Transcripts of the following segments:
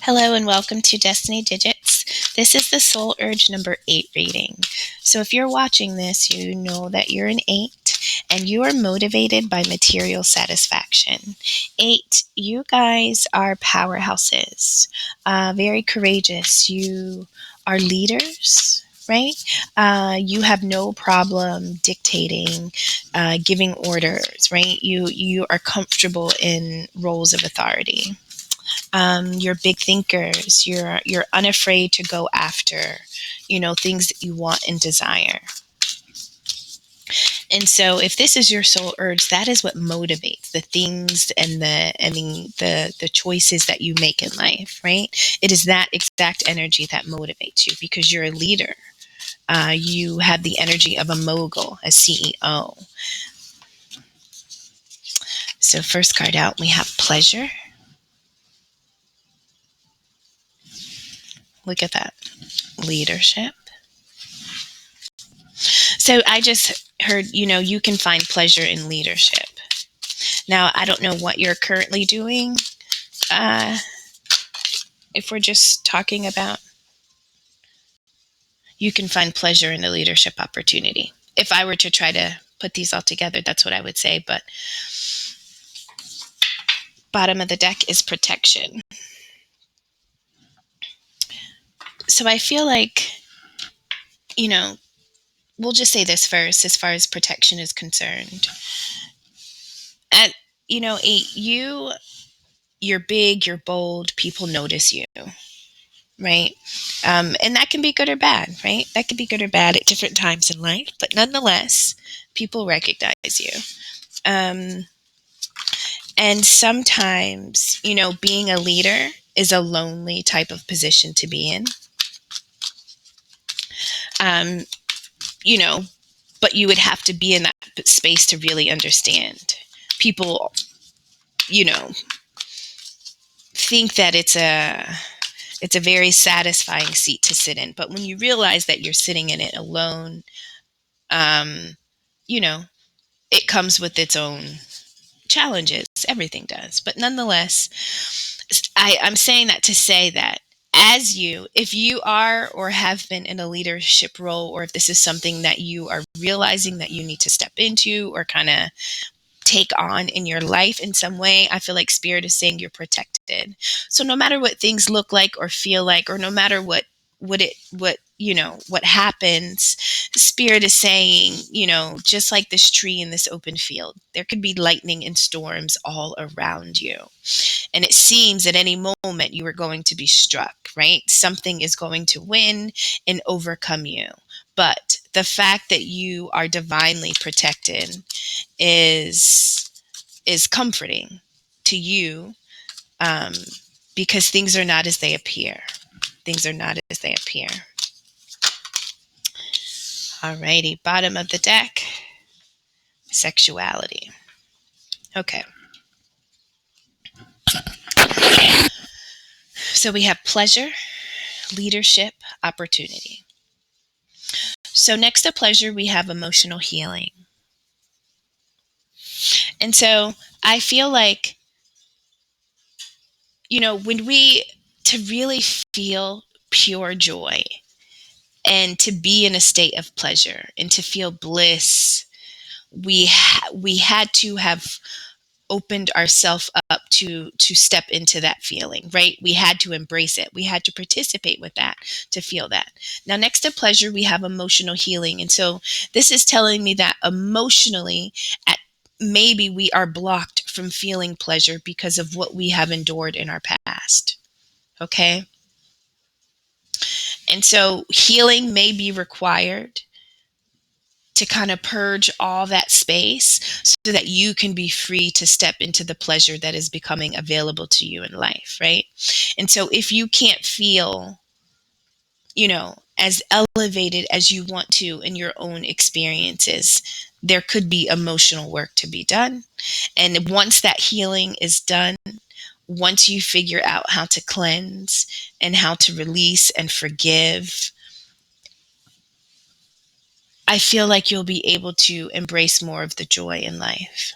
Hello and welcome to Destiny Digits. This is the Soul Urge number 8 reading. So if you're watching this, you know that you're an 8 and you are motivated by material satisfaction. 8, you guys are powerhouses, very courageous. You are leaders, right? You have no problem dictating, giving orders, right? You are comfortable in roles of authority. You're big thinkers. You're unafraid to go after, things that you want and desire. And so, if this is your soul urge, that is what motivates the things and the choices that you make in life, right? It is that exact energy that motivates you because you're a leader. You have the energy of a mogul, a CEO. So, first card out, we have pleasure. Look at that. Leadership. So I just heard, you can find pleasure in leadership. Now, I don't know what you're currently doing. Uh, if we're just talking about, you can find pleasure in a leadership opportunity. If I were to try to put these all together, that's what I would say. But bottom of the deck is protection. So I feel like, we'll just say this first as far as protection is concerned. At, you're big, you're bold, people notice you, right? And that can be good or bad, right? That can be good or bad at different times in life, but nonetheless, people recognize you. And sometimes, being a leader is a lonely type of position to be in. Um, you know, but you would have to be in that space to really understand. People, you know, think that it's a very satisfying seat to sit in, but when you realize that you're sitting in it alone, um, you know, it comes with its own challenges. Everything does. But nonetheless, I'm saying that to say that if you are or have been in a leadership role, or if this is something that you are realizing that you need to step into or kind of take on in your life in some way, I feel like Spirit is saying you're protected. So no matter what things look like or feel like, or no matter what happens, Spirit is saying, just like this tree in this open field, there could be lightning and storms all around you. And it seems at any moment you are going to be struck, right? Something is going to win and overcome you. But the fact that you are divinely protected is comforting to you, um, because things are not as they appear. Things are not as they appear. Alrighty, bottom of the deck, sexuality. Okay. So we have pleasure, leadership, opportunity. So next to pleasure, we have emotional healing. And so I feel like, to really feel pure joy and to be in a state of pleasure and to feel bliss, we had to have opened ourselves up to step into that feeling, right? We had to embrace it. We had to participate with that to feel that. Now, next to pleasure, we have emotional healing. And so this is telling me that emotionally, maybe we are blocked from feeling pleasure because of what we have endured in our past. Okay? And so healing may be required to kind of purge all that space so that you can be free to step into the pleasure that is becoming available to you in life, right? And so if you can't feel, as elevated as you want to in your own experiences, there could be emotional work to be done. And once that healing is done, once you figure out how to cleanse and how to release and forgive, I feel like you'll be able to embrace more of the joy in life,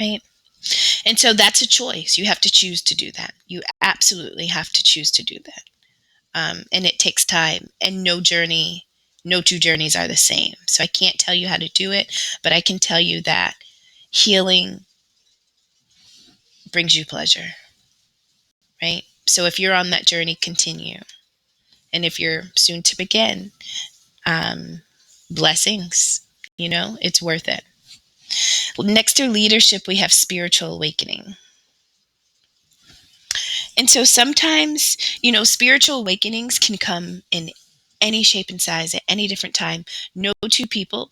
right? And so that's a choice. You have to choose to do that. You absolutely have to choose to do that. And it takes time, and no two journeys are the same. So I can't tell you how to do it, but I can tell you that healing brings you pleasure, right? So if you're on that journey, continue. And if you're soon to begin, um, blessings, it's worth it. Next to leadership, we have spiritual awakening. And so sometimes, spiritual awakenings can come in any shape and size at any different time. No two people,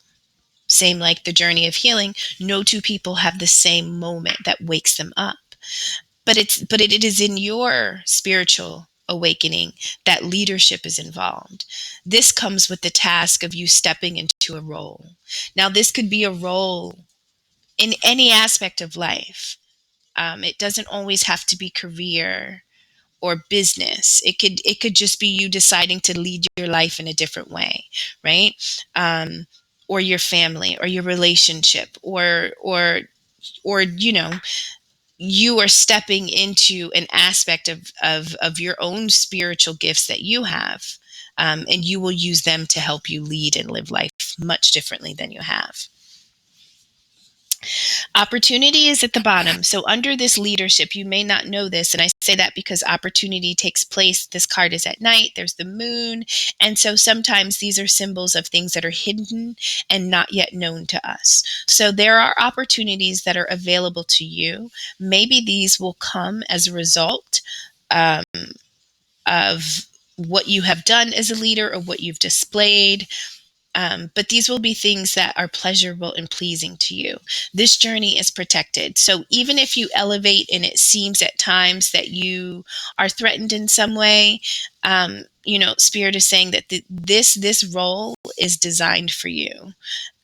same like the journey of healing, no two people have the same moment that wakes them up. But it is in your spiritual awakening that leadership is involved. This comes with the task of you stepping into a role. Now, this could be a role in any aspect of life. It doesn't always have to be career or business. It could just be you deciding to lead your life in a different way, right? Or your family, or your relationship, or you are stepping into an aspect of your own spiritual gifts that you have, and you will use them to help you lead and live life much differently than you have. Opportunity is at the bottom. So under this leadership, you may not know this, and I say that because opportunity takes place. This card is at night. There's the moon. And so sometimes these are symbols of things that are hidden and not yet known to us. So there are opportunities that are available to you. Maybe these will come as a result um, of what you have done as a leader or what you've displayed. But these will be things that are pleasurable and pleasing to you. This journey is protected. So even if you elevate and it seems at times that you are threatened in some way, Spirit is saying that this role is designed for you.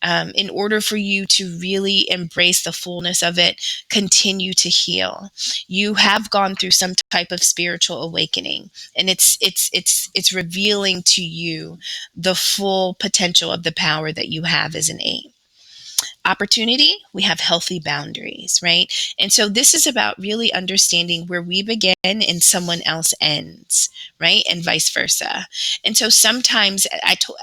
In order for you to really embrace the fullness of it, continue to heal. You have gone through some type of spiritual awakening, and it's revealing to you the full potential of the power that you have as an 8. Opportunity, we have healthy boundaries, right? And so this is about really understanding where we begin and someone else ends, right? And vice versa. And so sometimes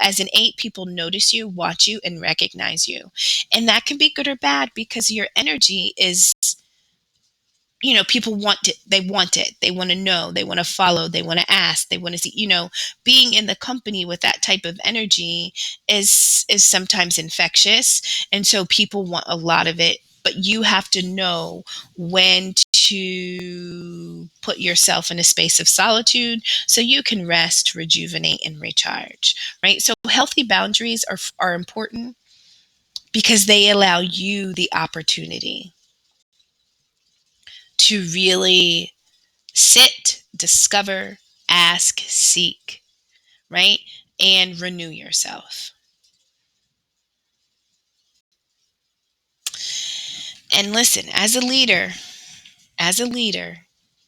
as an 8, people notice you, watch you, and recognize you. And that can be good or bad because your energy is, people want it. They want it. They want to know. They want to follow. They want to ask. They want to see, being in the company with that type of energy is sometimes infectious. And so people want a lot of it, but you have to know when to put yourself in a space of solitude so you can rest, rejuvenate, and recharge, right? So healthy boundaries are important because they allow you the opportunity to really sit, discover, ask, seek, right? And renew yourself. And listen, as a leader,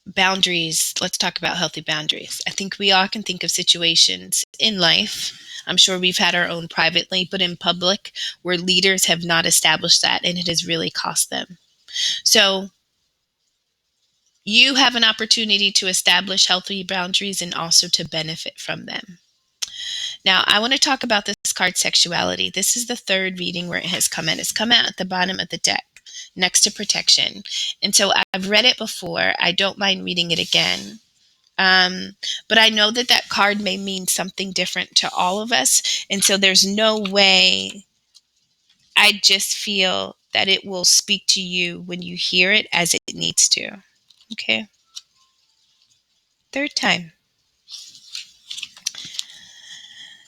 boundaries, let's talk about healthy boundaries. I think we all can think of situations in life. I'm sure we've had our own privately, but in public, where leaders have not established that, and it has really cost them. So you have an opportunity to establish healthy boundaries and also to benefit from them. Now, I want to talk about this card, sexuality. This is the third reading where it has come in. It's come out at the bottom of the deck next to protection. And so I've read it before. I don't mind reading it again. But I know that card may mean something different to all of us. And so there's no way. I just feel that it will speak to you when you hear it as it needs to. Okay. Third time.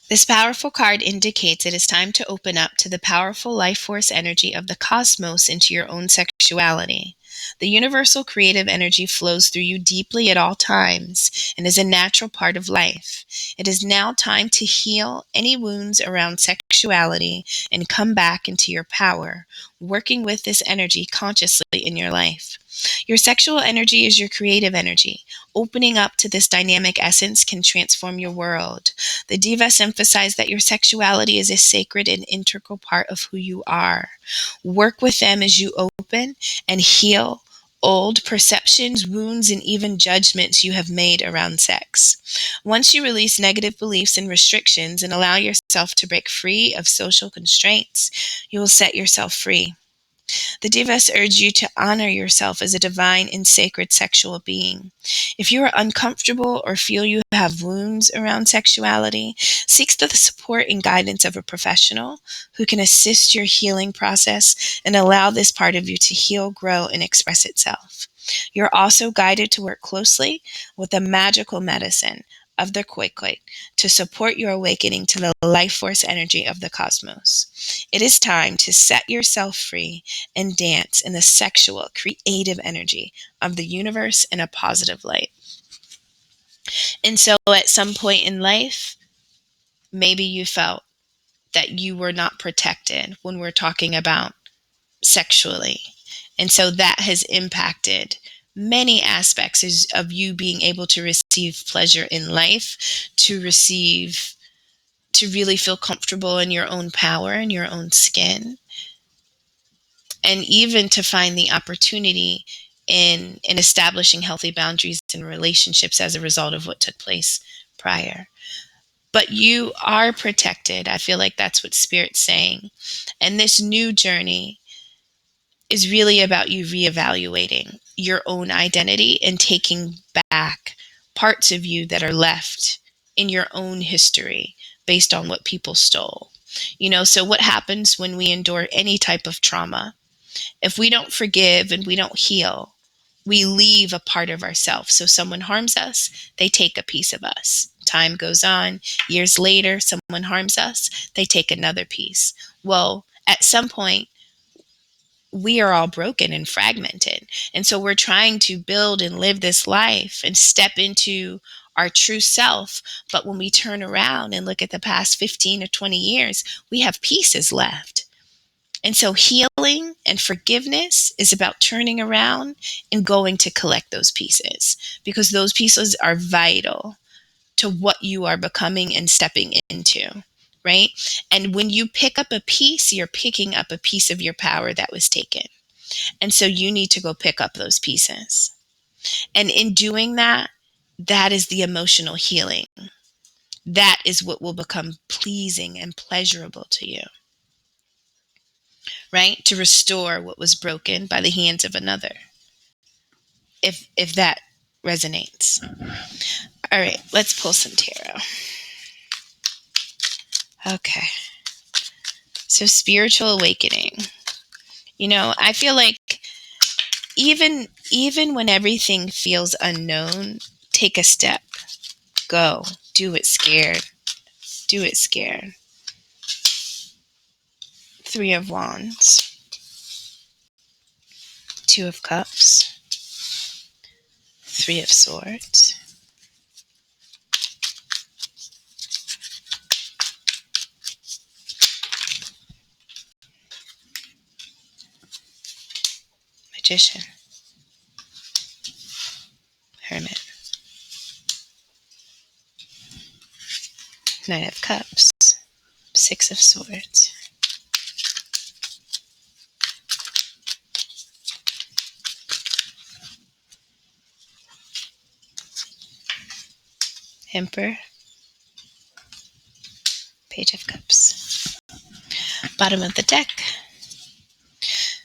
This powerful card indicates it is time to open up to the powerful life force energy of the cosmos into your own sexuality. The universal creative energy flows through you deeply at all times and is a natural part of life. It is now time to heal any wounds around sexuality and come back into your power, working with this energy consciously in your life. Your sexual energy is your creative energy. Opening up to this dynamic essence can transform your world. The Devas emphasize that your sexuality is a sacred and integral part of who you are. Work with them as you open and heal old perceptions, wounds, and even judgments you have made around sex. Once you release negative beliefs and restrictions and allow yourself to break free of social constraints, you will set yourself free. The Devas urge you to honor yourself as a divine and sacred sexual being. If you are uncomfortable or feel you have wounds around sexuality, seek the support and guidance of a professional who can assist your healing process and allow this part of you to heal, grow, and express itself. You're also guided to work closely with the magical medicine of the Khoikhoi to support your awakening to the life force energy of the cosmos. It is time to set yourself free and dance in the sexual, creative energy of the universe in a positive light. And so at some point in life, maybe you felt that you were not protected when we're talking about sexually. And so that has impacted many aspects of you being able to receive pleasure in life, to really feel comfortable in your own power and your own skin, and even to find the opportunity in establishing healthy boundaries in relationships as a result of what took place prior. But you are protected. I feel like that's what Spirit's saying. And this new journey is really about you reevaluating your own identity and taking back parts of you that are left in your own history based on what people stole. So what happens when we endure any type of trauma? If we don't forgive and we don't heal, we leave a part of ourselves. So someone harms us, they take a piece of us. Time goes on, years later, someone harms us, they take another piece. Well, at some point, we are all broken and fragmented. And so we're trying to build and live this life and step into our true self. But when we turn around and look at the past 15 or 20 years, we have pieces left. And so healing and forgiveness is about turning around and going to collect those pieces, because those pieces are vital to what you are becoming and stepping into, right? And when you pick up a piece, you're picking up a piece of your power that was taken. And so you need to go pick up those pieces. And in doing that, that is the emotional healing. That is what will become pleasing and pleasurable to you, right? To restore what was broken by the hands of another. If that resonates. All right, let's pull some tarot. Okay. So spiritual awakening. I feel like even when everything feels unknown, take a step. Go. Do it scared. Do it scared. 3 of Wands. 2 of Cups. 3 of Swords. Magician. Hermit. Knight of Cups. 6 of Swords. Emperor. Page of Cups. Bottom of the deck.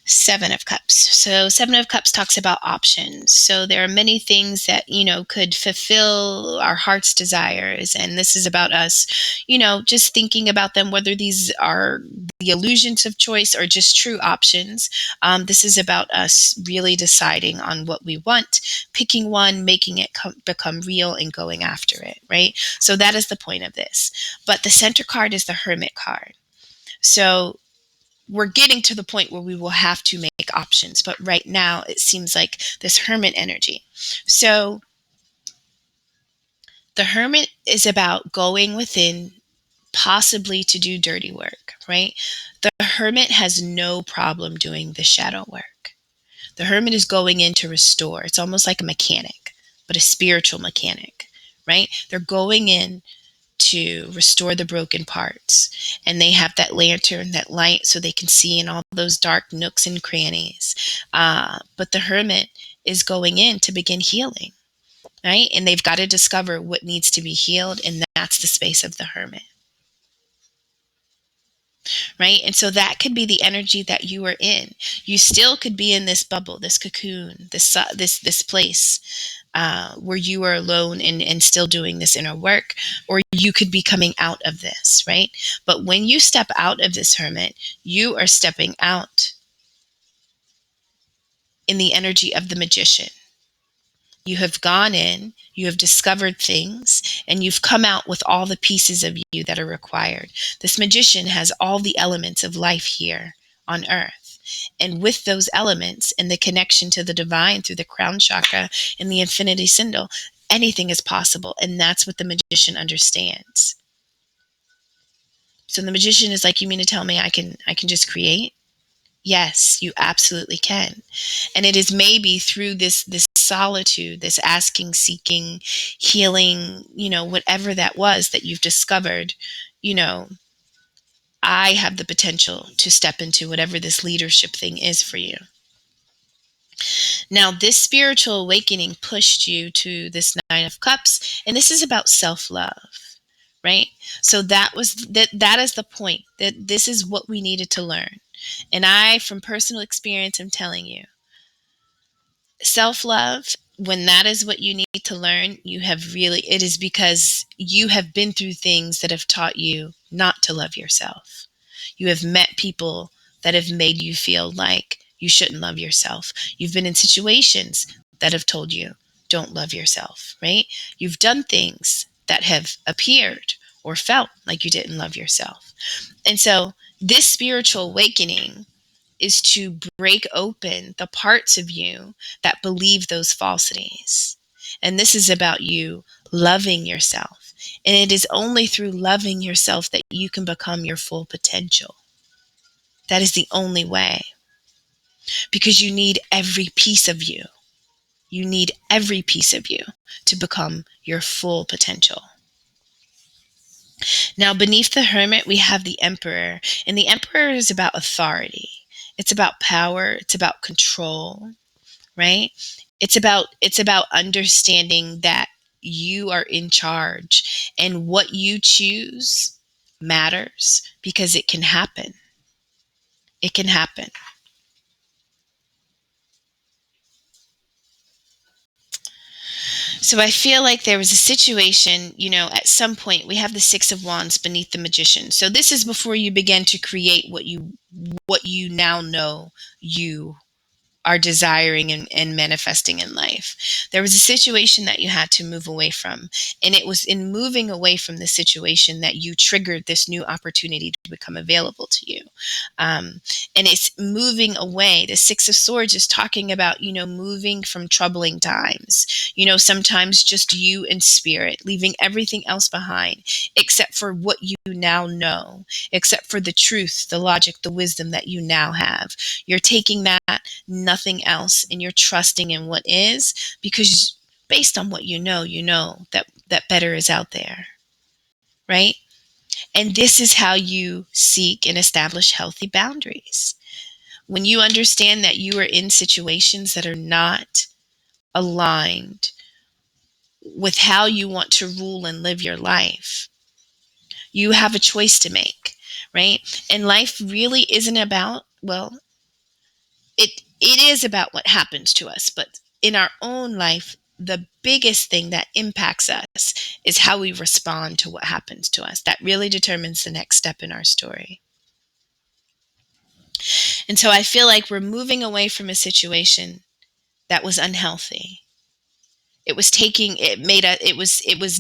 7 of Cups. So 7 of Cups talks about options. So there are many things that, could fulfill our heart's desires. And this is about us, just thinking about them, whether these are the illusions of choice or just true options. This is about us really deciding on what we want, picking one, making it become real and going after it, right? So that is the point of this. But the center card is the Hermit card. So we're getting to the point where we will have to make options. But right now, it seems like this Hermit energy. So the Hermit is about going within, possibly to do dirty work, right? The Hermit has no problem doing the shadow work. The hermit is going in to restore. It's almost like a mechanic, but a spiritual mechanic, right? They're going in to restore the broken parts. And they have that lantern, that light, so they can see in all those dark nooks and crannies. But the hermit is going in to begin healing, right? And they've got to discover what needs to be healed, and that's the space of the hermit, right? And so that could be the energy that you are in. You still could be in this bubble, this cocoon, this place where you are alone and still doing this inner work, or you could be coming out of this, right? But when you step out of this hermit, you are stepping out in the energy of the magician. You have gone in, you have discovered things, and you've come out with all the pieces of you that are required. This magician has all the elements of life here on earth. And with those elements and the connection to the divine through the crown chakra and the infinity symbol, anything is possible. And that's what the magician understands. So the magician is like, you mean to tell me I can just create? Yes, you absolutely can. And it is maybe through this solitude, this asking, seeking, healing, whatever that was that you've discovered, you know, I have the potential to step into whatever this leadership thing is for you. Now, this spiritual awakening pushed you to this Nine of Cups, and this is about self-love, right? So that is the point, that this is what we needed to learn. And I, from personal experience, am telling you, self-love, when that is what you need to learn, it is because you have been through things that have taught you not to love yourself. You have met people that have made you feel like you shouldn't love yourself. You've been in situations that have told you, don't love yourself, right? You've done things that have appeared or felt like you didn't love yourself. And so this spiritual awakening is to break open the parts of you that believe those falsities. And this is about you loving yourself. And it is only through loving yourself that you can become your full potential. That is the only way. Because you need every piece of you. You need every piece of you to become your full potential. Now, beneath the hermit, we have the emperor. And the emperor is about authority. It's about power. It's about control, right? It's about understanding that you are in charge, and what you choose matters because it can happen. It can happen. So I feel like there was a situation, at some point we have the Six of Wands beneath the magician. So this is before you begin to create what you now know you are desiring and manifesting in life. There was a situation that you had to move away from. And it was in moving away from the situation that you triggered this new opportunity to become available to you. And it's moving away. The Six of Swords is talking about, moving from troubling times. Sometimes just you and spirit, leaving everything else behind, except for what you now know, except for the truth, the logic, the wisdom that you now have. You're taking that, nothing else, and you're trusting in what is, because based on what you know that better is out there, right? And this is how you seek and establish healthy boundaries. When you understand that you are in situations that are not aligned with how you want to rule and live your life, you have a choice to make, right? And life really isn't about, well, it is about what happens to us, but in our own life, the biggest thing that impacts us is how we respond to what happens to us. That really determines the next step in our story. And so I feel like we're moving away from a situation that was unhealthy. It was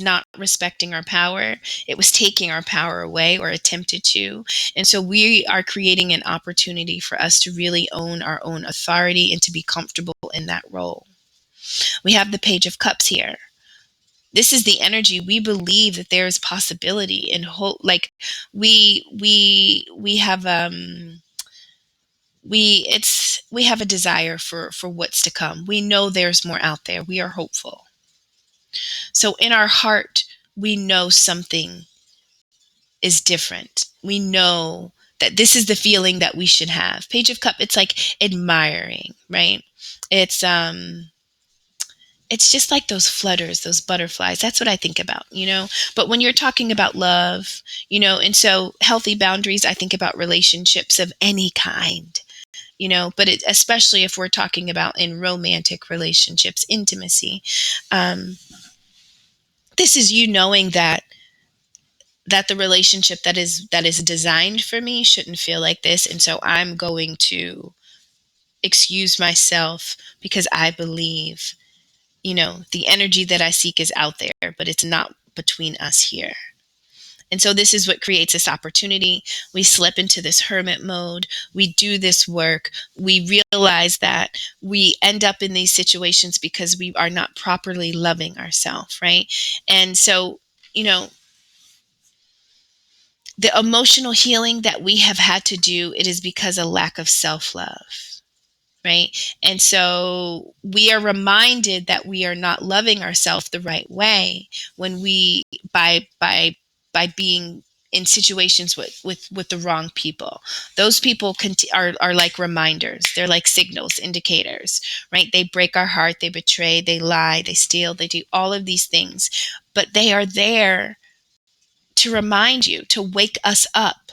not respecting our power. It was taking our power away, or attempted to. And so we are creating an opportunity for us to really own our own authority and to be comfortable in that role. We have the Page of Cups here. This is the energy. We believe that there is possibility and hope. Like we have We have a desire for what's to come. We know there's more out there. We are hopeful. So in our heart, we know something is different. We know that this is the feeling that we should have. Page of Cup, it's like admiring, right? It's it's just like those flutters, those butterflies. That's what I think about. But when you're talking about love, and so healthy boundaries, I think about relationships of any kind. But especially if we're talking about in romantic relationships, intimacy. Um, this is you knowing that the relationship that is designed for me shouldn't feel like this, and so I'm going to excuse myself because I believe the energy that I seek is out there, but it's not between us here. And so this is what creates this opportunity. We slip into this hermit mode. We do this work. We realize that we end up in these situations because we are not properly loving ourselves, right? And so, you know, the emotional healing that we have had to do, it is because of lack of self-love, right? And so we are reminded that we are not loving ourselves the right way when we by being in situations with the wrong people. Those people are like reminders. They're like signals, indicators, right? They break our heart, they betray, they lie, they steal, they do all of these things, but they are there to remind you, to wake us up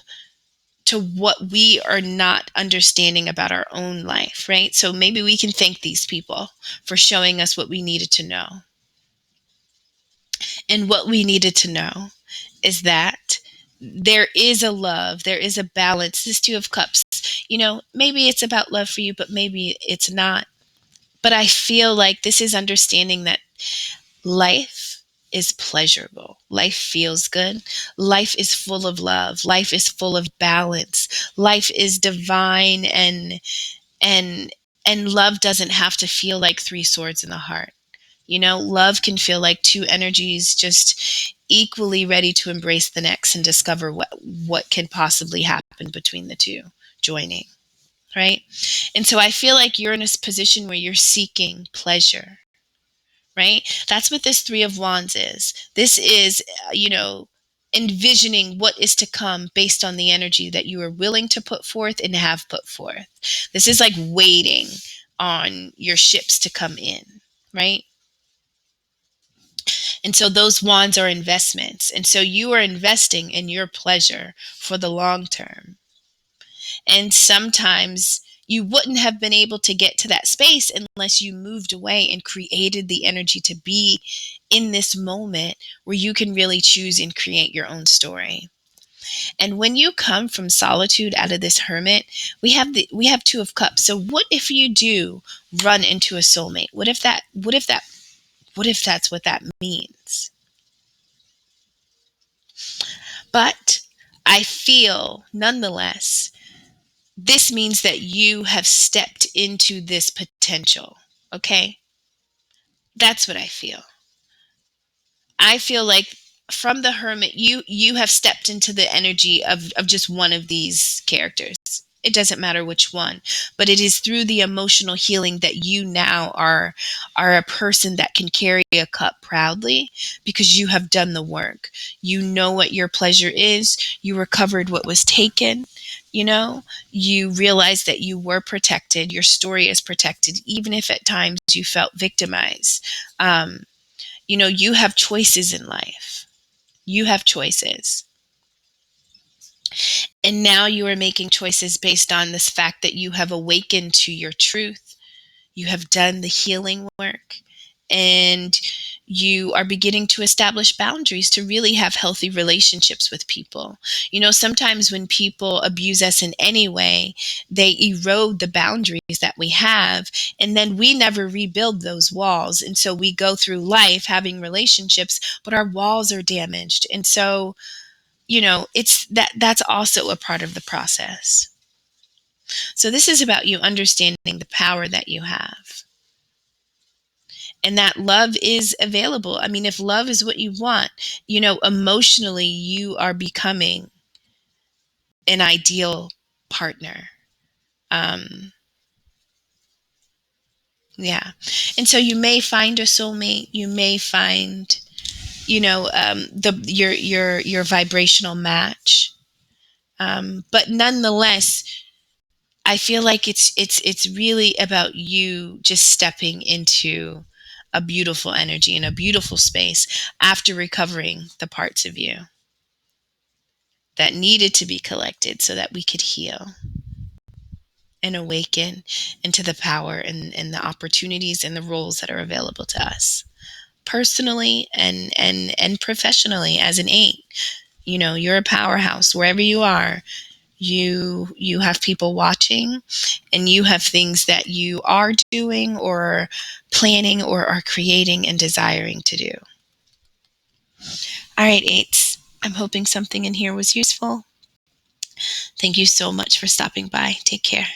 to what we are not understanding about our own life, right? So maybe we can thank these people for showing us what we needed to know. And what we needed to know is that there is a love, there is a balance. This Two of Cups, maybe it's about love for you, but maybe it's not. But I feel like this is understanding that life is pleasurable. Life feels good. Life is full of love. Life is full of balance. Life is divine, and and love doesn't have to feel like three swords in the heart. Love can feel like two energies just equally ready to embrace the next and discover what can possibly happen between the two joining, right? And so I feel like you're in a position where you're seeking pleasure, right? That's what this Three of Wands is. This is, envisioning what is to come based on the energy that you are willing to put forth and have put forth. This is like waiting on your ships to come in, right? And so those wands are investments. And so you are investing in your pleasure for the long term. And sometimes you wouldn't have been able to get to that space unless you moved away and created the energy to be in this moment where you can really choose and create your own story. And when you come from solitude out of this hermit, we have Two of Cups. So what if you do run into a soulmate? What if that's what that means? But I feel nonetheless this means that you have stepped into this potential. Okay? That's what I feel. I feel like from the hermit, you have stepped into the energy of just one of these characters. It doesn't matter which one, but it is through the emotional healing that you now are a person that can carry a cup proudly because you have done the work. You know what your pleasure is. You recovered what was taken. You realize that you were protected. Your story is protected, even if at times you felt victimized. You have choices in life. You have choices. And now you are making choices based on this fact that you have awakened to your truth. You have done the healing work. And you are beginning to establish boundaries to really have healthy relationships with people. Sometimes when people abuse us in any way, they erode the boundaries that we have, and then we never rebuild those walls. And so we go through life having relationships, but our walls are damaged. And so, it's that's also a part of the process. So this is about you understanding the power that you have, and that love is available. I mean, if love is what you want, emotionally, you are becoming an ideal partner. Um, yeah. And so you may find a soulmate. You may find, your vibrational match. But nonetheless, I feel like it's really about you just stepping into a beautiful energy and a beautiful space after recovering the parts of you that needed to be collected so that we could heal and awaken into the power and the opportunities and the roles that are available to us personally and professionally as an eight. You're a powerhouse wherever you are. You have people watching, and you have things that you are doing or planning or are creating and desiring to do. All right, eights. I'm hoping something in here was useful. Thank you so much for stopping by. Take care.